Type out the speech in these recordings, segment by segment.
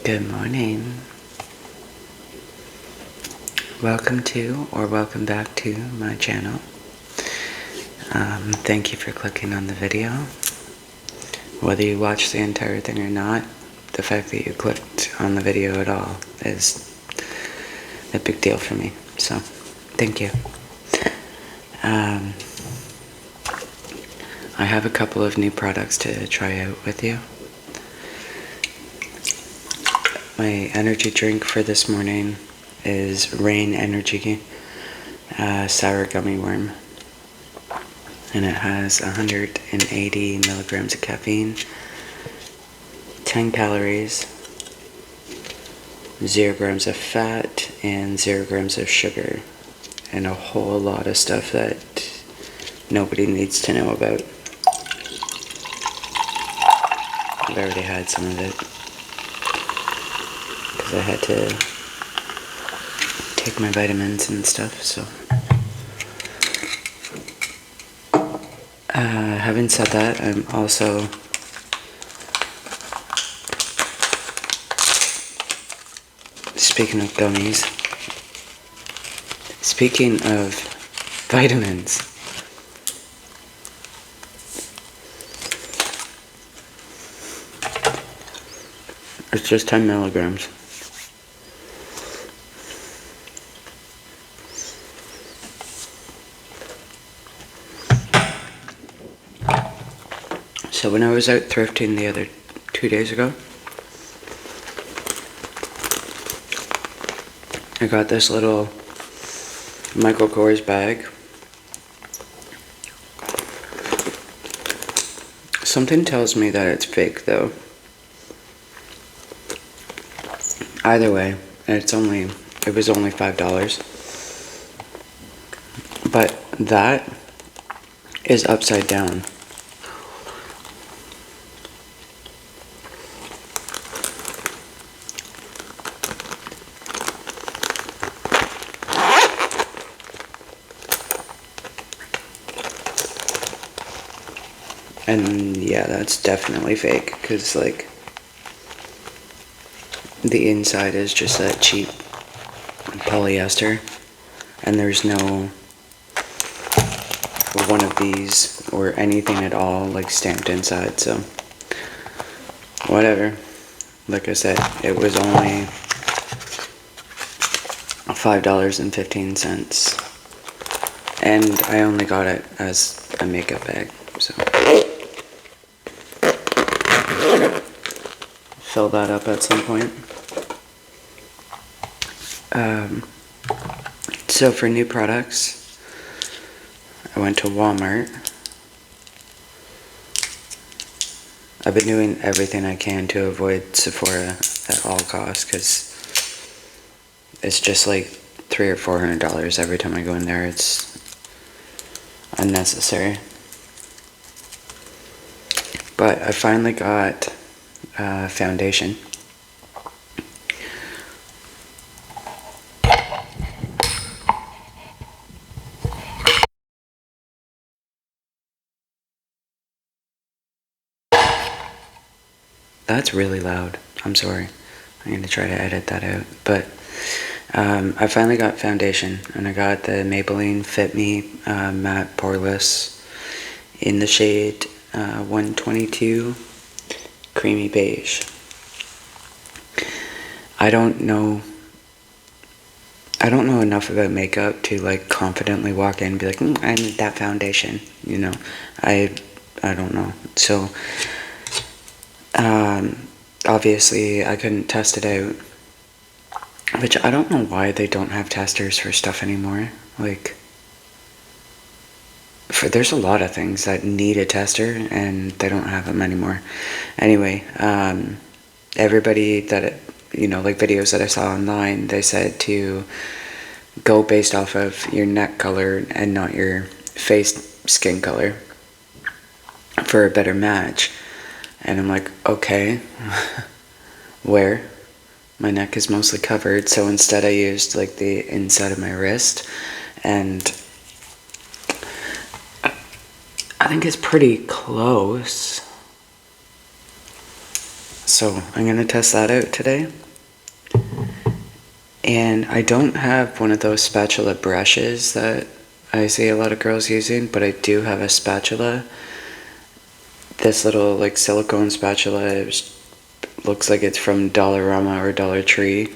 Good morning. Welcome to or welcome back to my channel. Thank you for clicking on the video. Whether you watch the entire thing or not, the fact that you clicked on the video at all is a big deal for me. So, thank you. I have a couple of new products to try out with you. My energy drink for this morning is Rain Energy Sour Gummy Worm. And it has 180 milligrams of caffeine, 10 calories, 0 grams of fat, and 0 grams of sugar. And a whole lot of stuff that nobody needs to know about. I've already had some of it because I had to take my vitamins and stuff, so. Having said that, I'm also speaking of gummies, speaking of vitamins, it's just 10 milligrams. So when I was out thrifting the other 2 days ago, I got this little Michael Kors bag. Something tells me that it's fake though. Either way, it was only $5. But that is upside down. And yeah, that's definitely fake, because like the inside is just that cheap polyester, and there's no one of these or anything at all like stamped inside, so whatever. Like I said, it was only $5.15, and I only got it as a makeup bag, so fill that up at some point. So for new products, I went to Walmart. I've been doing everything I can to avoid Sephora at all costs, because it's just like $300 or $400 every time I go in there. It's unnecessary. But I finally got foundation. That's really loud. I'm sorry. I'm going to try to edit that out. But I finally got foundation, and I got the Maybelline Fit Me Matte Poreless in the shade 122 Creamy Beige. I don't know enough about makeup to like confidently walk in and be like, I need that foundation, you know. I don't know. So obviously I couldn't test it out, which I don't know why they don't have testers for stuff anymore. Like, there's a lot of things that need a tester and they don't have them anymore. Anyway, everybody that, like videos that I saw online, they said to go based off of your neck color and not your face skin color for a better match. And I'm like, okay, where? My neck is mostly covered, so instead I used like the inside of my wrist, and I think it's pretty close. So I'm going to test that out today. And I don't have one of those spatula brushes that I see a lot of girls using, but I do have a spatula. This little like silicone spatula looks like it's from Dollarama or Dollar Tree.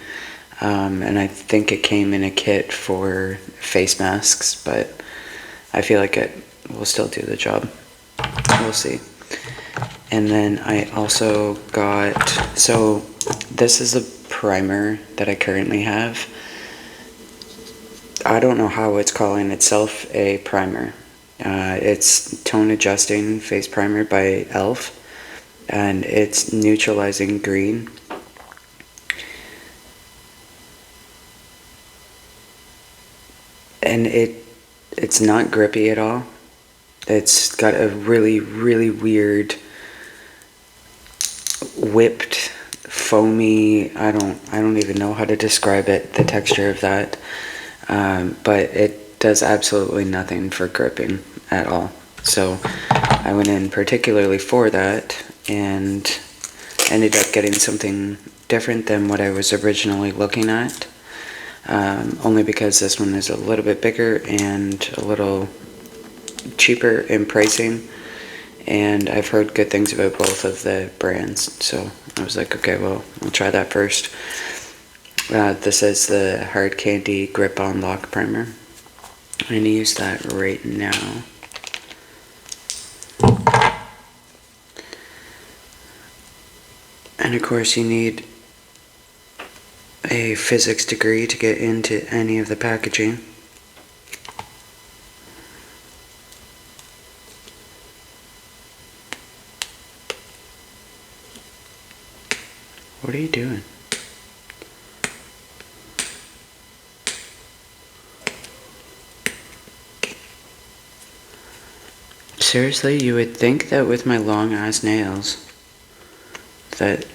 And I think it came in a kit for face masks, but I feel like it will still do the job. We'll see. And then I also got, so this is a primer that I currently have. I don't know how it's calling itself a primer. It's Tone Adjusting Face Primer by e.l.f. and it's neutralizing green. And it's not grippy at all. It's got a really, really weird whipped, foamy, I don't even know how to describe it, the texture of that. But it does absolutely nothing for gripping at all. So I went in particularly for that and ended up getting something different than what I was originally looking at. Only because this one is a little bit bigger and a little cheaper in pricing, and I've heard good things about both of the brands, so I was like, okay, well, I'll try that first. This is the Hard Candy Grip On Lock Primer. I'm going to use that right now. And of course you need a physics degree to get into any of the packaging. What are you doing? Seriously, you would think that with my long ass nails that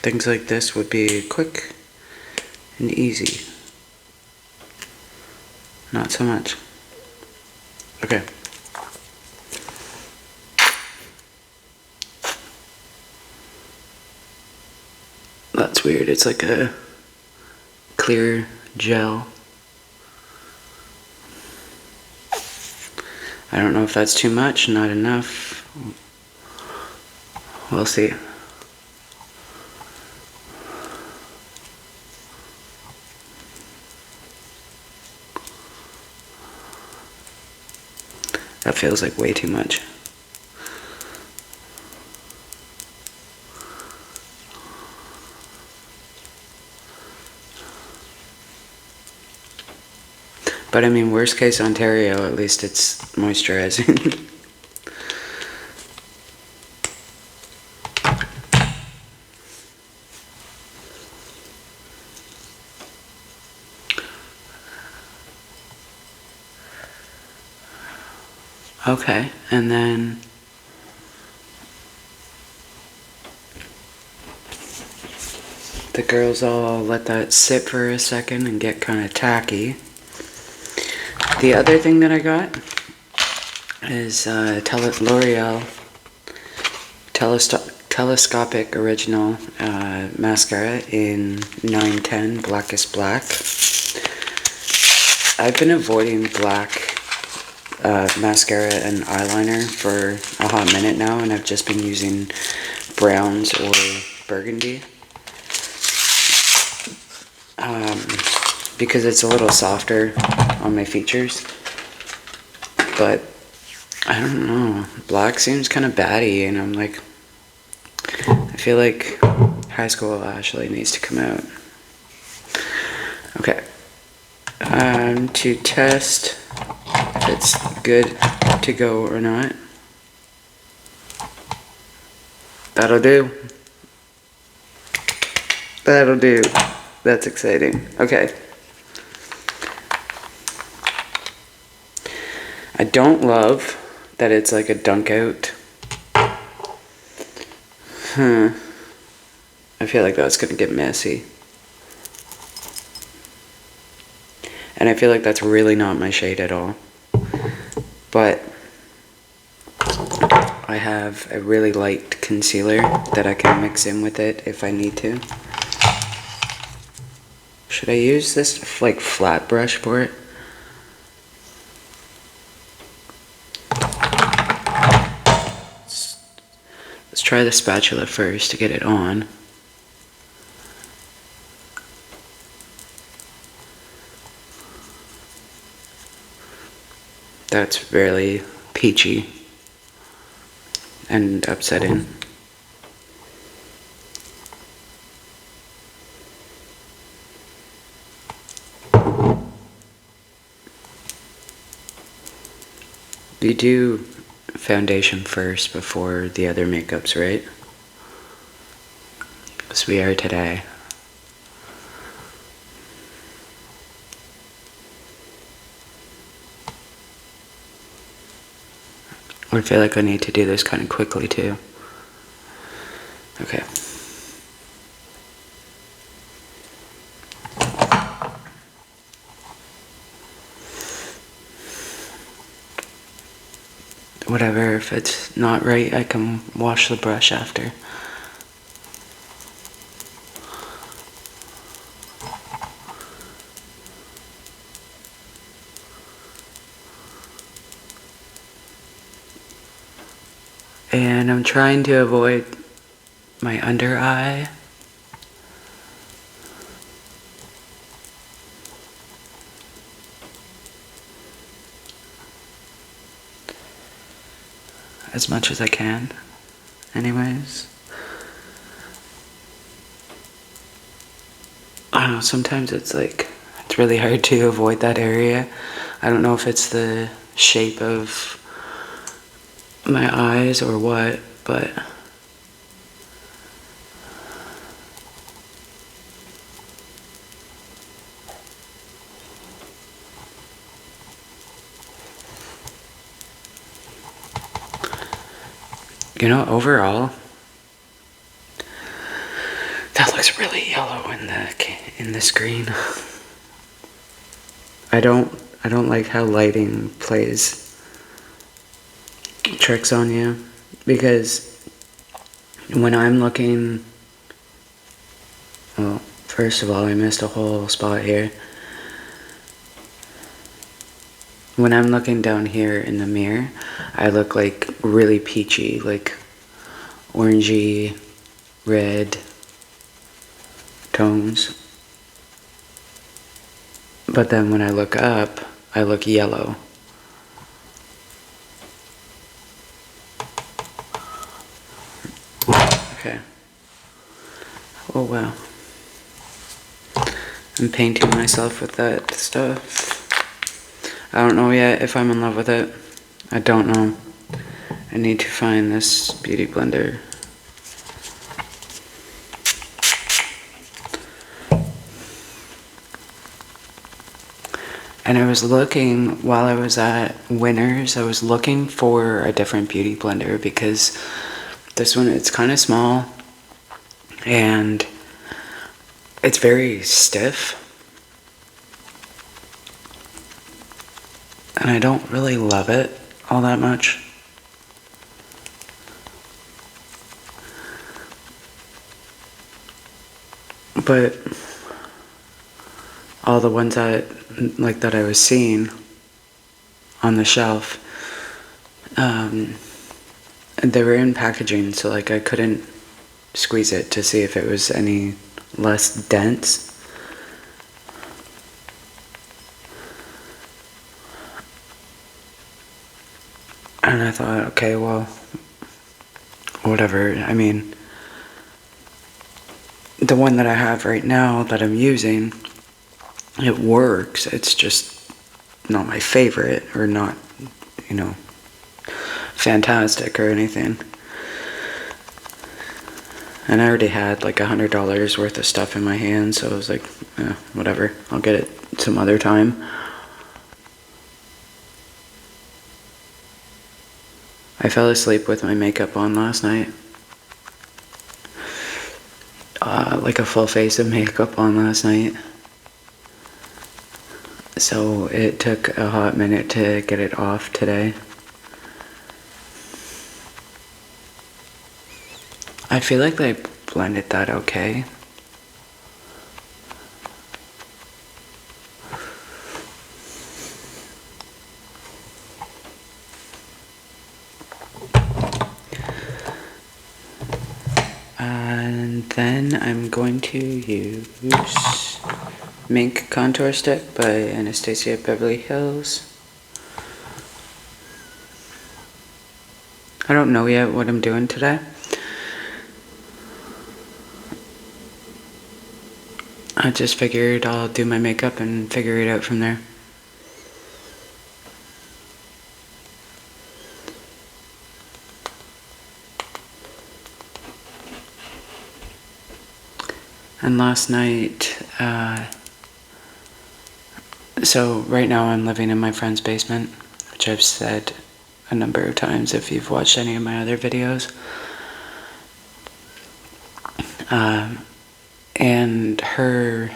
things like this would be quick and easy. Not so much. Okay. That's weird. It's like a clear gel. I don't know if that's too much, not enough. We'll see. That feels like way too much. But I mean, worst case Ontario, at least it's moisturizing. Okay, and then the girls all let that sit for a second and get kind of tacky. The other thing that I got is L'Oreal Telescopic Original Mascara in 910 Blackest Black. I've been avoiding black mascara and eyeliner for a hot minute now, and I've just been using browns or burgundy. Because it's a little softer on my features, but I don't know, black seems kind of batty, and I'm like, I feel like High School Ashley needs to come out. Okay, to test if it's good to go or not. That'll do. That'll do. That's exciting. Okay. I don't love that it's like a dunk out. I feel like that's gonna get messy. And I feel like that's really not my shade at all. But I have have a really light concealer that I can mix in with it if I need to. Should I use this like flat brush for it? Let's try the spatula first to get it on. That's really peachy and upsetting. You do foundation first before the other makeups, right? As we are today. I feel like I need to do this kind of quickly too. Okay. Whatever, if it's not right, I can wash the brush after. And I'm trying to avoid my under eye. As much as I can, anyways. I don't know, sometimes it's really hard to avoid that area. I don't know if it's the shape of my eyes or what, but you know, overall, that looks really yellow in the screen. I don't like how lighting plays tricks on you, because when I'm looking, well, first of all, I missed a whole spot here. When I'm looking down here in the mirror, I look like really peachy, like orangey, red tones. But then when I look up, I look yellow. Okay. Oh wow. I'm painting myself with that stuff. I don't know yet if I'm in love with it. I don't know. I need to find this beauty blender. And I was looking, while I was at Winners, I was looking for a different beauty blender, because this one, it's kind of small and it's very stiff. And I don't really love it all that much. But all the ones that I was seeing on the shelf, they were in packaging, so I couldn't squeeze it to see if it was any less dense. And I thought, okay, well, whatever. I mean, the one that I have right now that I'm using, it works. It's just not my favorite, or not, you know, fantastic or anything. And I already had like $100 worth of stuff in my hand, so I was like, whatever, I'll get it some other time. I fell asleep with my makeup on last night. Like a full face of makeup on last night. So it took a hot minute to get it off today. I feel like they blended that okay. And then I'm going to use Mink Contour Stick by Anastasia Beverly Hills. I don't know yet what I'm doing today. I just figured I'll do my makeup and figure it out from there. And last night, so right now I'm living in my friend's basement, which I've said a number of times if you've watched any of my other videos. And her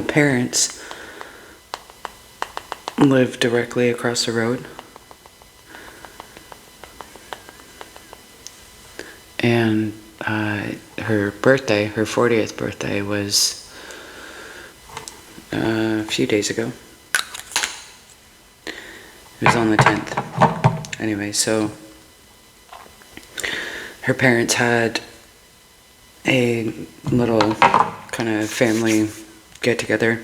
parents live directly across the road. And her birthday, her 40th birthday, was a few days ago. It was on the 10th. Anyway, so her parents had a little kind of family get-together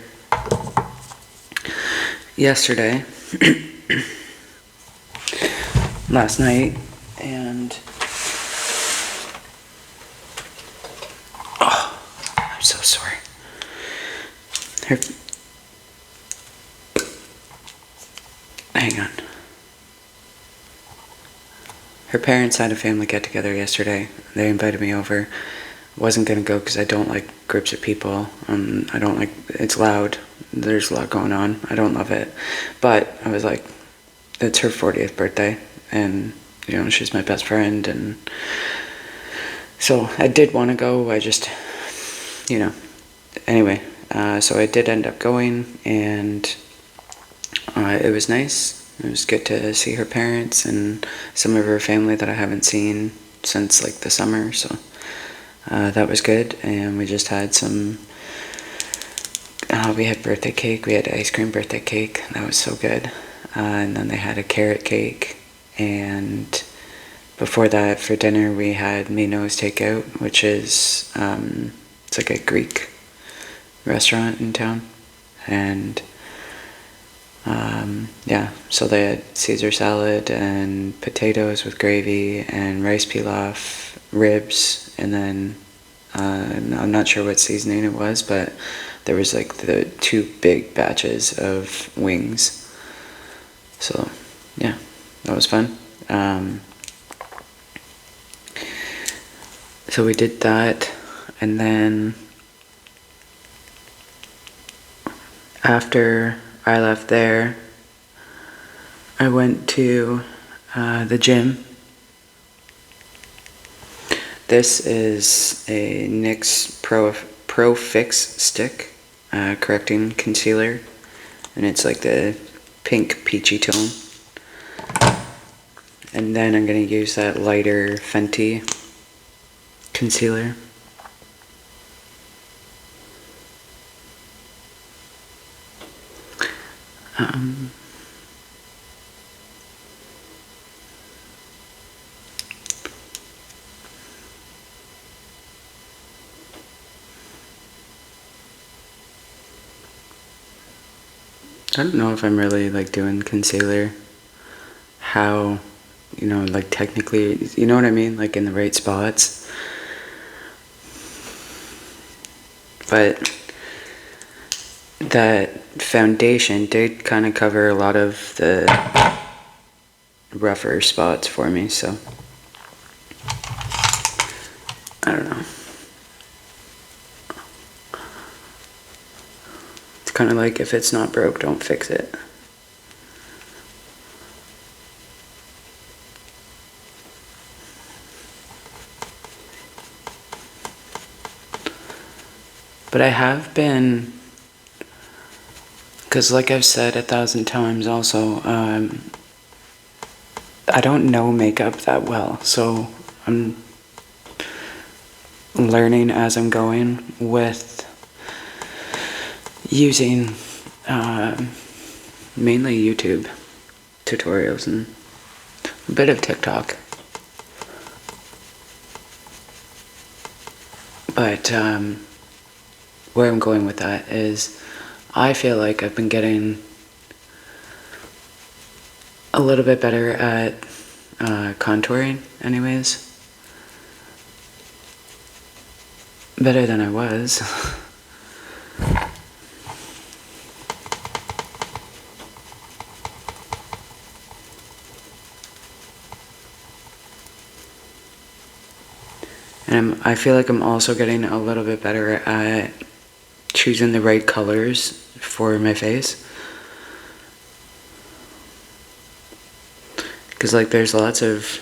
yesterday, last night, and I'm so sorry. Hang on. Her parents had a family get-together yesterday. They invited me over. Wasn't gonna go because I don't like groups of people. I don't like, it's loud. There's a lot going on. I don't love it. But I was like, it's her 40th birthday, and you know, she's my best friend, and so I did want to go. I just, you know, anyway, so I did end up going, and it was nice. It was good to see her parents and some of her family that I haven't seen since like the summer, so that was good. And we just had some, we had birthday cake, we had ice cream birthday cake, that was so good. And then they had a carrot cake, and before that, for dinner, we had Mino's Takeout, which is, it's like a Greek restaurant in town, and yeah, so they had Caesar salad and potatoes with gravy and rice pilaf, ribs, and then I'm not sure what seasoning it was, but there was like the 2 big batches of wings. So yeah, that was fun. So we did that, and then after I left there, I went to the gym. This is a NYX Pro Fix stick, correcting concealer, and it's like the pink peachy tone. And then I'm going to use that lighter Fenty concealer. I don't know if I'm really like doing concealer how, you know, like technically, you know what I mean, like in the right spots. But that foundation did kind of cover a lot of the rougher spots for me, so I don't know. It's kind of like, if it's not broke, don't fix it. But I have been, because like I've said 1,000 times also, I don't know makeup that well, so I'm learning as I'm going with using mainly YouTube tutorials and a bit of TikTok. But where I'm going with that is I feel like I've been getting a little bit better at contouring anyways. Better than I was. And I feel like I'm also getting a little bit better at choosing the right colors for my face. Because like there's lots of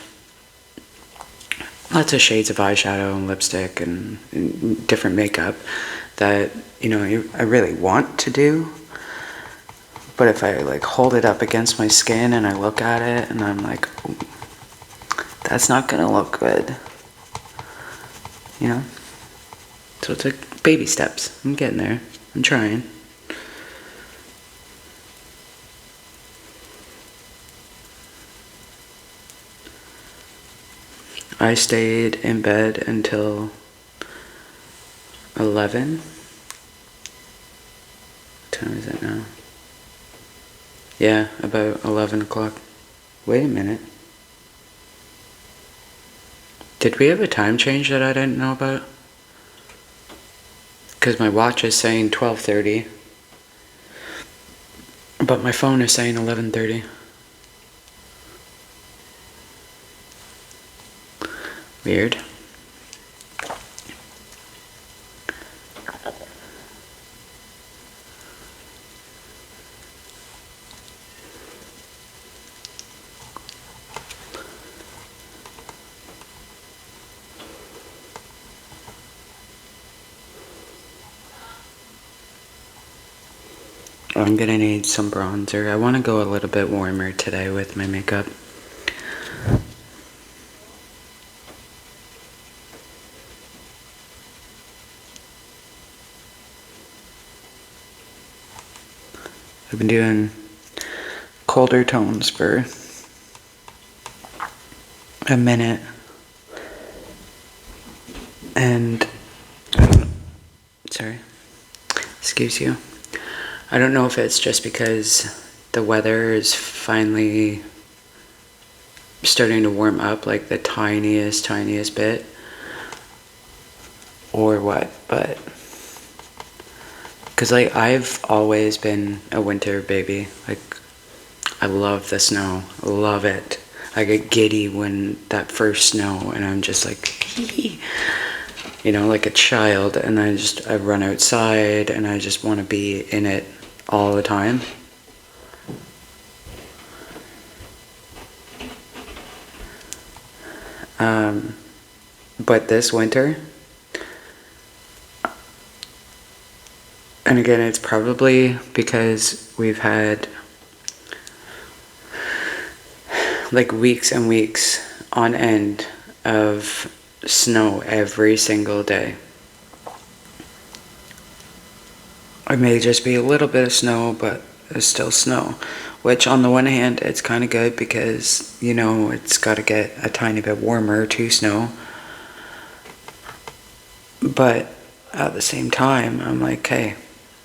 shades of eyeshadow and lipstick and different makeup that, you know, I really want to do. But if I like hold it up against my skin and I look at it and I'm like, that's not gonna look good. You know? So it's like baby steps. I'm getting there. I'm trying. I stayed in bed until 11. What time is it now? Yeah, about 11 o'clock. Wait a minute. Did we have a time change that I didn't know about? Because my watch is saying 12:30, but my phone is saying 11:30. Weird. I'm gonna need some bronzer. I want to go a little bit warmer today with my makeup. I've been doing colder tones for a minute. And, sorry, excuse you. I don't know if it's just because the weather is finally starting to warm up, like the tiniest bit, or what, but because like I've always been a winter baby. Like I love the snow, I love it. I get giddy when that first snow and I'm just like you know, like a child, and I run outside and I just want to be in it all the time. But this winter, and again, it's probably because we've had like weeks and weeks on end of snow every single day. It may just be a little bit of snow, but it's still snow. Which on the one hand, it's kind of good because, you know, it's got to get a tiny bit warmer to snow. But at the same time, I'm like, hey,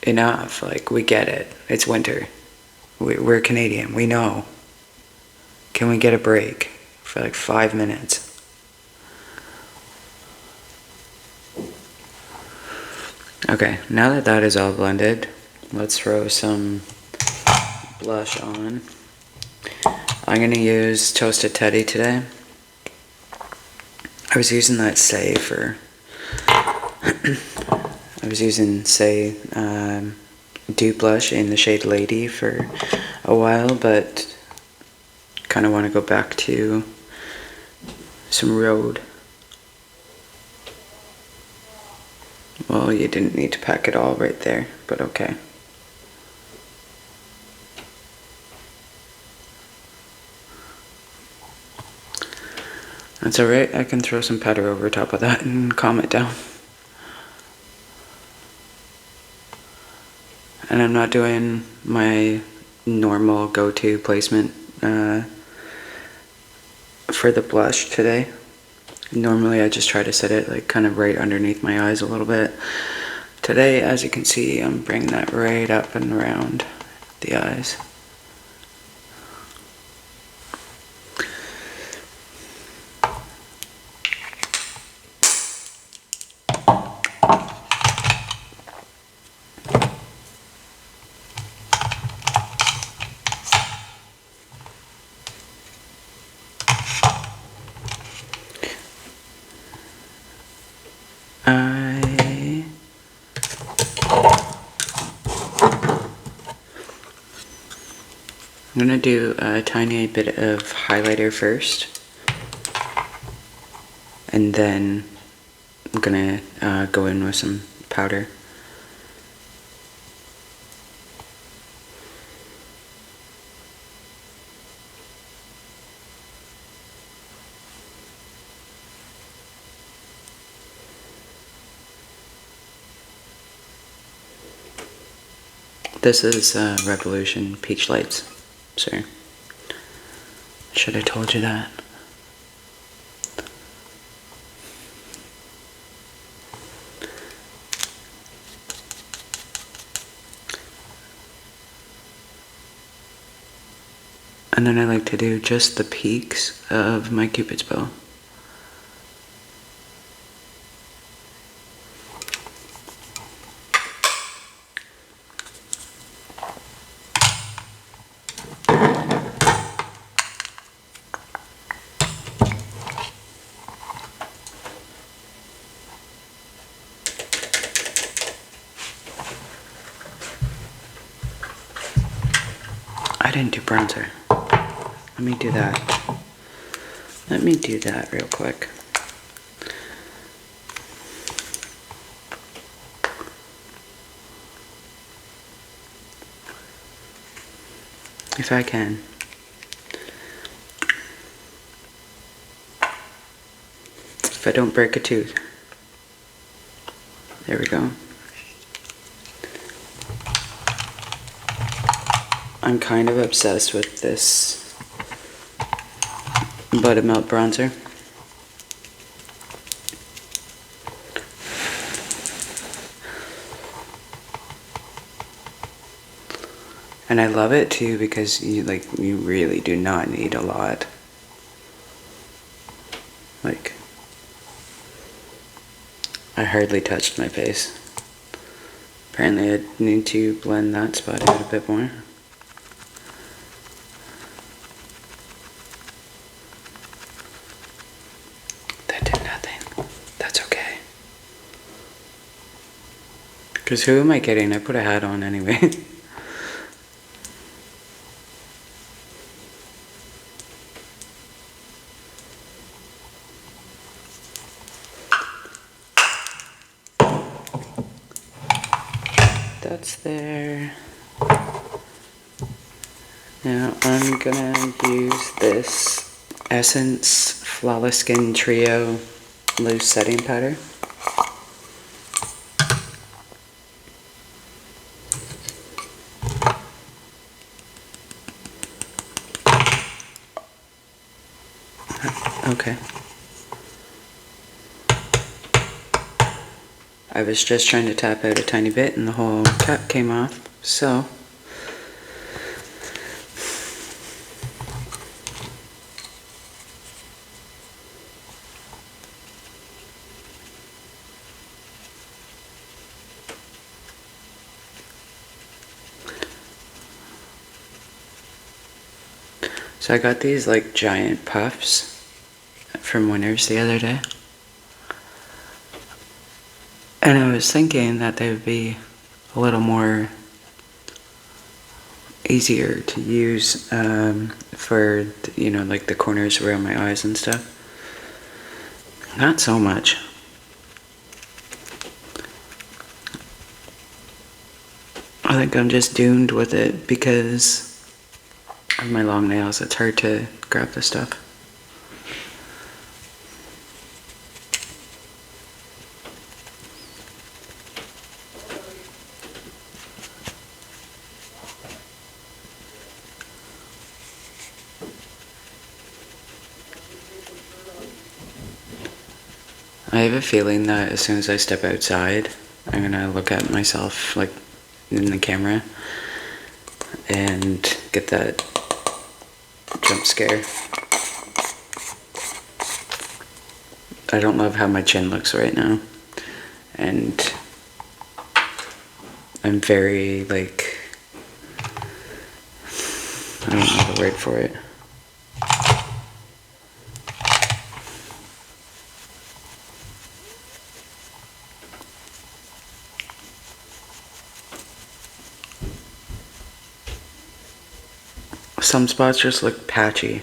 enough. Like, we get it. It's winter. We're Canadian. We know. Can we get a break for like 5 minutes? Okay, now that that is all blended, let's throw some blush on. I'm gonna use Toasted Teddy today. I was using that Say for, I was using Say Dew Blush in the shade Lady for a while, but kind of want to go back to some Road. Well, you didn't need to pack it all right there, but okay. That's alright, I can throw some powder over top of that and calm it down. And I'm not doing my normal go-to placement for the blush today. Normally I just try to set it like kind of right underneath my eyes a little bit. Today, as you can see, I'm bringing that right up and around the eyes. I'm going to do a tiny bit of highlighter first, and then I'm going to go in with some powder. This is Revolution Peach Lights. Sorry. Should have told you that. And then I like to do just the peaks of my Cupid's bow. I didn't do bronzer. Let me do that. Let me do that real quick. If I can. If I don't break a tooth. There we go. I'm kind of obsessed with this buttermilk bronzer. And I love it too because you really do not need a lot. Like, I hardly touched my face. Apparently I need to blend that spot out a bit more. That did nothing. That's okay. Because who am I kidding? I put a hat on anyway. That's there. Now I'm gonna use this Essence Flawless Skin Trio loose setting powder. Okay. I was just trying to tap out a tiny bit and the whole cap came off, so I got these like giant puffs from Winners the other day. And I was thinking that they would be a little more easier to use for, you know, like the corners around my eyes and stuff. Not so much. I think I'm just doomed with it because of my long nails. It's hard to grab the stuff. I have a feeling that as soon as I step outside, I'm gonna look at myself like in the camera and get that jump scare. I don't love how my chin looks right now, and I'm very like, I don't know the word for it. Some spots just look patchy.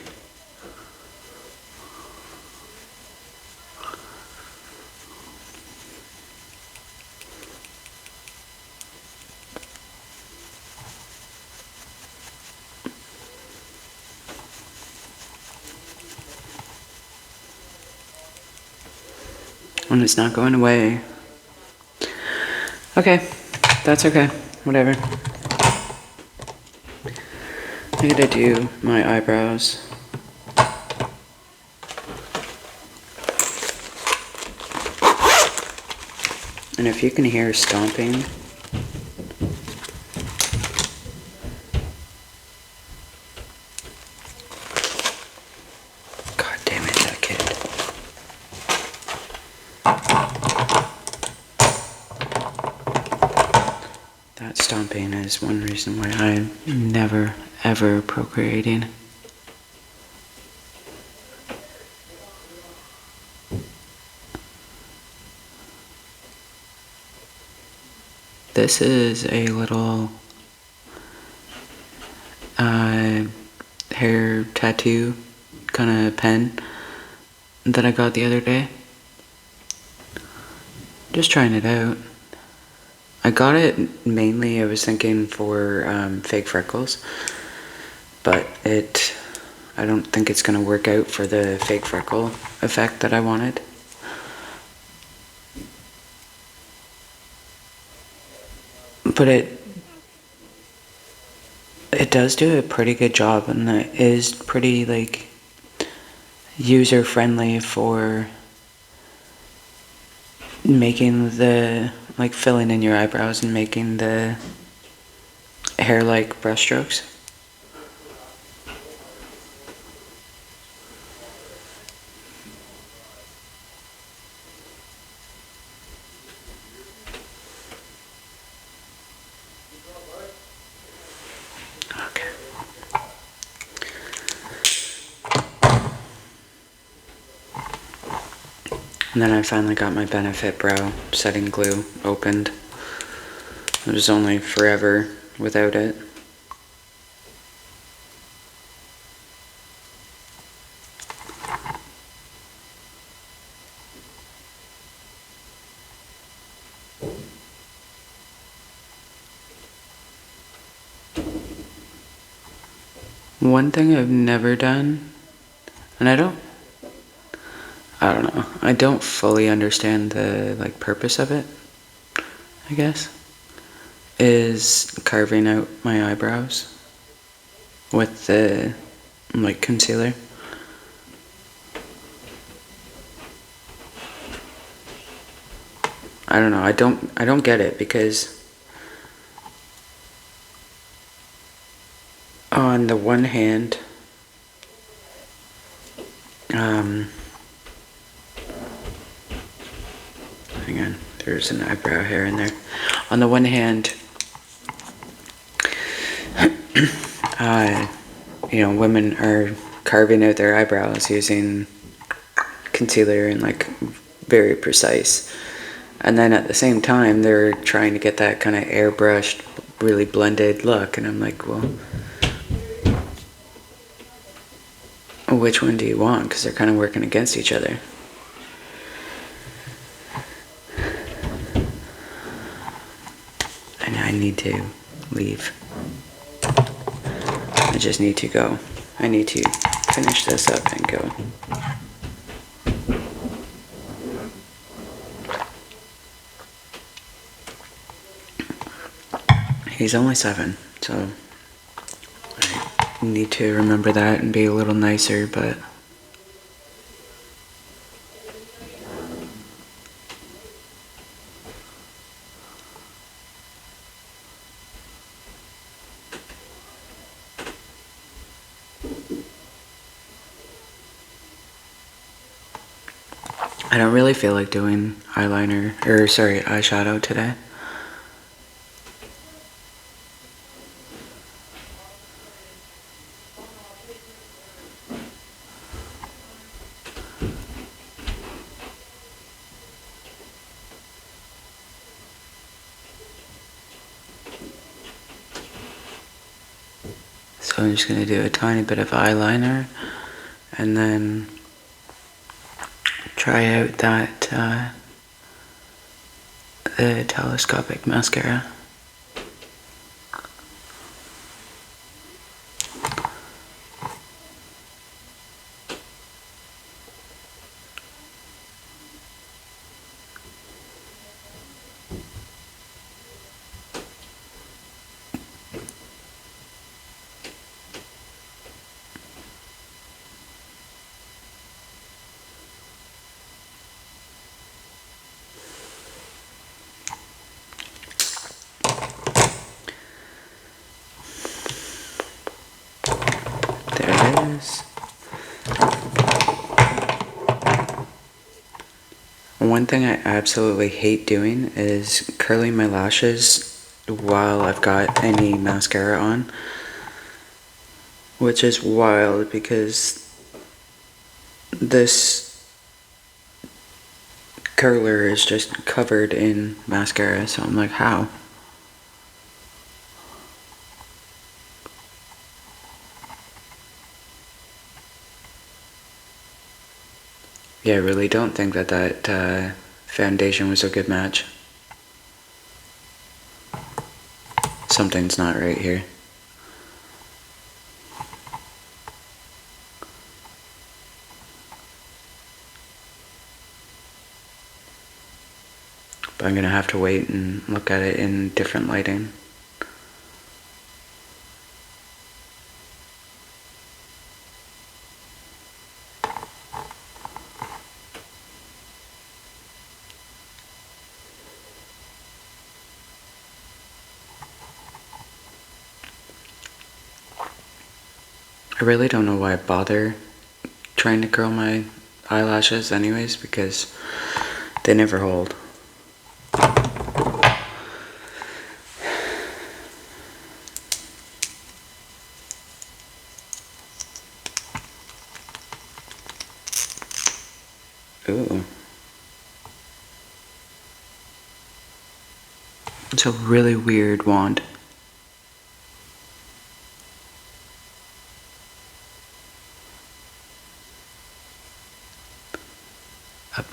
And it's not going away. Okay, that's okay. Whatever. I gotta do my eyebrows. And if you can hear stomping, God damn it, that kid. That stomping is one reason why I'm never, ever procreating. This is a little hair tattoo kind of pen that I got the other day. Just trying it out. I got it mainly, I was thinking, for fake freckles, but I don't think it's gonna work out for the fake freckle effect that I wanted. But it does do a pretty good job, and it is pretty like user friendly for making the, like, filling in your eyebrows and making the hair like brushstrokes. Okay. And then I finally got my Benefit Brow setting glue opened. It was only forever without it. One thing I've never done, and I don't know, I don't fully understand the like purpose of it, I guess, is carving out my eyebrows with the like concealer. I don't know, I don't get it, because on the one hand, hang on, there's an eyebrow hair in there. On the one hand, you know, women are carving out their eyebrows using concealer and like very precise. And then at the same time, they're trying to get that kind of airbrushed, really blended look. And I'm like, well, which one do you want? Because they're kind of working against each other. And I need to leave. I just need to go. I need to finish this up and go. He's only 7, so I need to remember that and be a little nicer, but I don't really feel like doing eyeshadow today. So I'm just gonna do a tiny bit of eyeliner and then try out that the telescopic mascara. There it is. One thing I absolutely hate doing is curling my lashes while I've got any mascara on, which is wild because this curler is just covered in mascara, so I'm like, how? Yeah, I really don't think that foundation was a good match. Something's not right here. But I'm gonna have to wait and look at it in different lighting. I really don't know why I bother trying to curl my eyelashes anyways, because they never hold. Ooh. It's a really weird wand.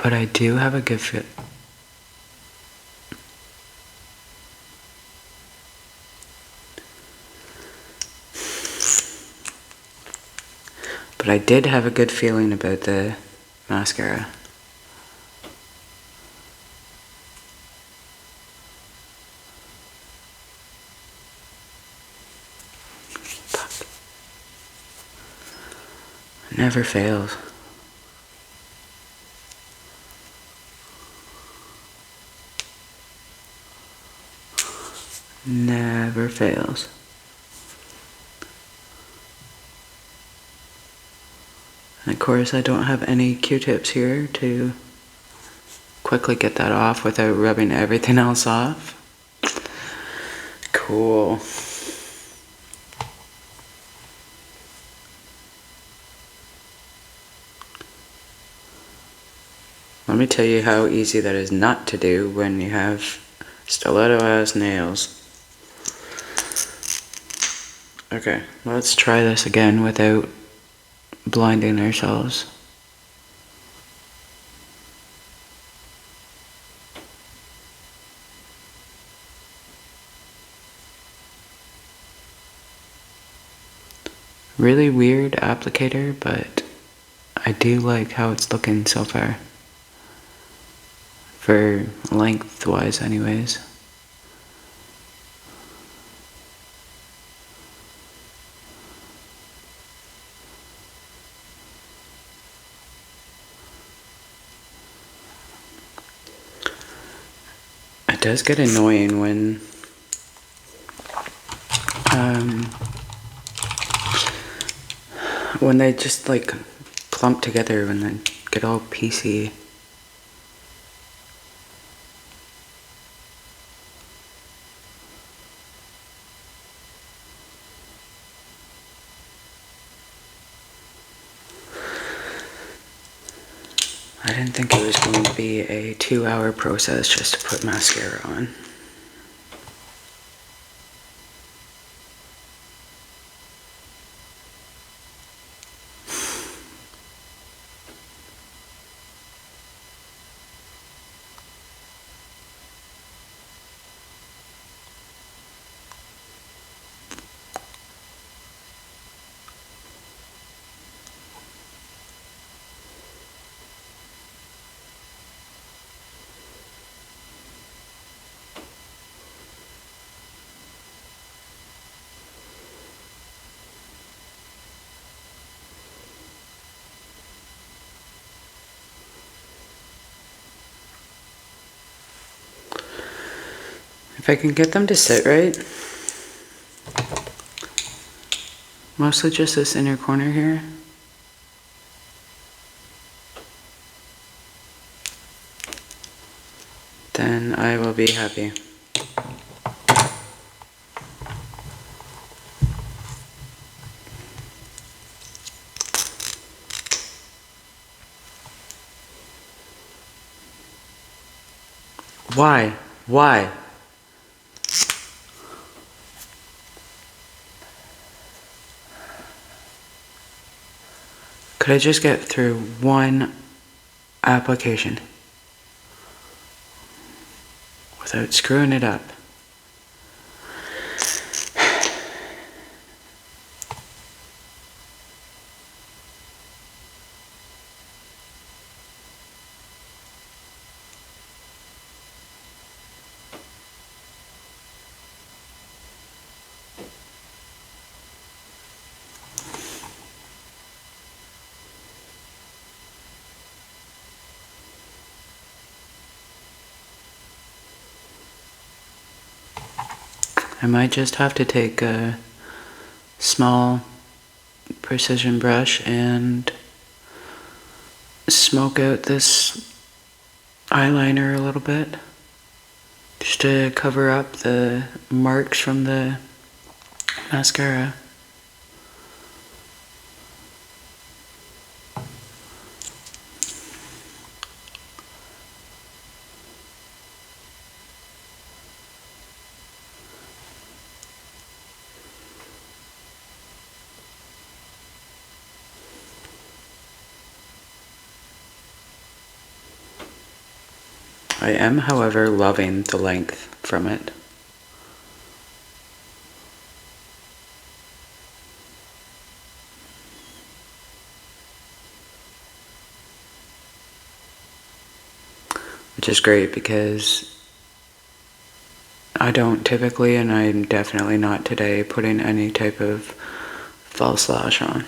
But I do have a good fit. But I did have a good feeling about the mascara. It never fails. Never fails. And of course, I don't have any Q-tips here to quickly get that off without rubbing everything else off. Cool. Let me tell you how easy that is not to do when you have stiletto-ass nails. Okay, let's try this again without blinding ourselves. Really weird applicator, but I do like how it's looking so far. For lengthwise anyways. It does get annoying when they just like clump together, when they get all piecey. I didn't think it was going to be a 2-hour process just to put mascara on. If I can get them to sit right, mostly just this inner corner here, then I will be happy. Why? Why? Could I just get through one application without screwing it up? I might just have to take a small precision brush and smoke out this eyeliner a little bit, just to cover up the marks from the mascara. I am, however, loving the length from it. Which is great because I don't typically, and I'm definitely not today, putting any type of false lash on.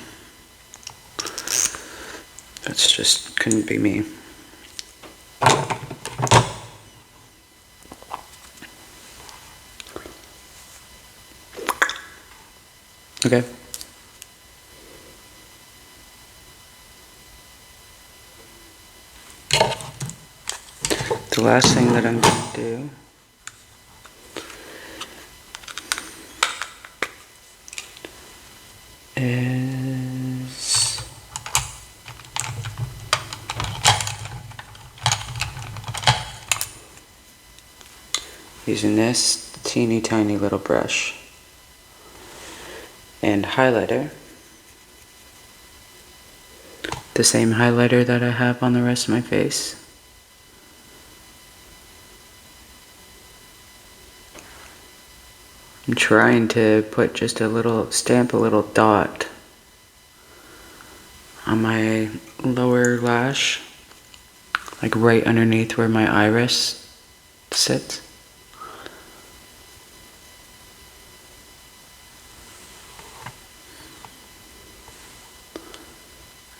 That's just couldn't be me. Okay. The last thing that I'm going to do is using this teeny tiny little brush and highlighter, the same highlighter that I have on the rest of my face. I'm trying to put just a little, stamp a little dot on my lower lash, like right underneath where my iris sits.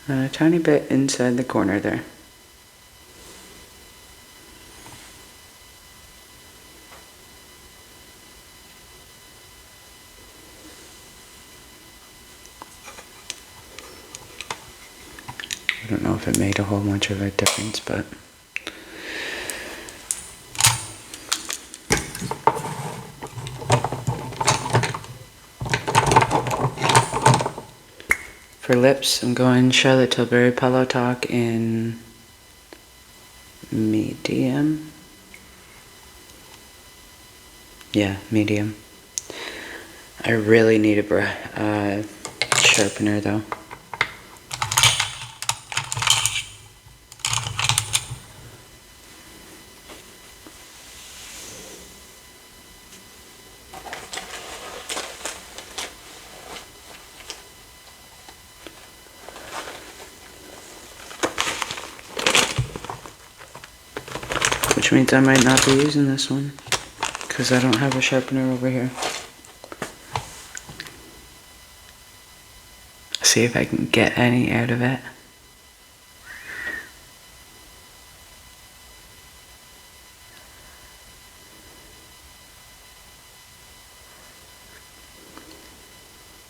And a tiny bit inside the corner there. I don't know if it made a whole bunch of a difference, but for lips, I'm going Charlotte Tilbury Pillow Talk in medium. Yeah, medium. I really need a sharpener though. Which means I might not be using this one, because I don't have a sharpener over here. See if I can get any out of it.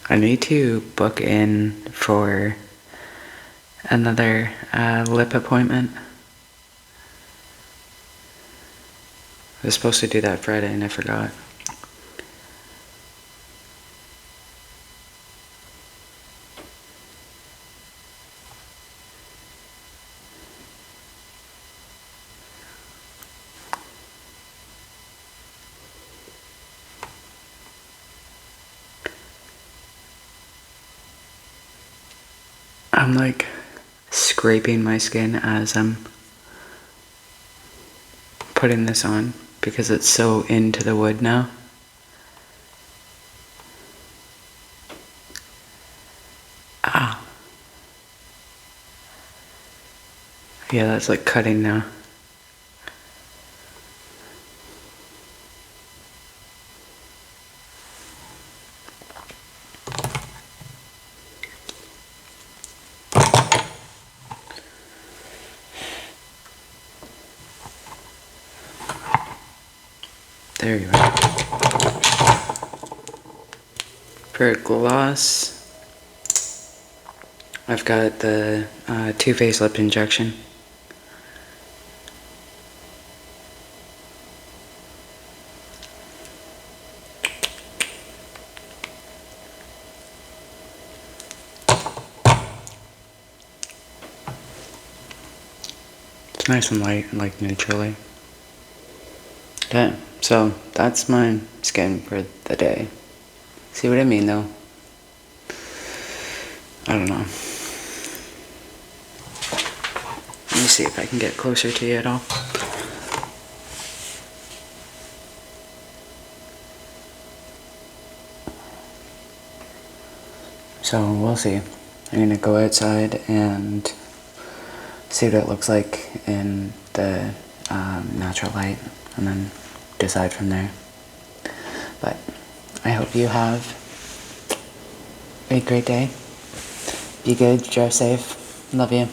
I need to book in for another lip appointment. I was supposed to do that Friday and I forgot. I'm like scraping my skin as I'm putting this on because it's so into the wood now. Ah. Yeah, that's like cutting now. There you are. For gloss, I've got the Too Faced Lip Injection. It's nice and light and like neutrally. Yeah, so that's my skin for the day. See what I mean though? I don't know. Let me see if I can get closer to you at all. So we'll see. I'm gonna go outside and see what it looks like in the natural light and then decide from there. But I hope you have a great day. Be good, drive safe. Love you.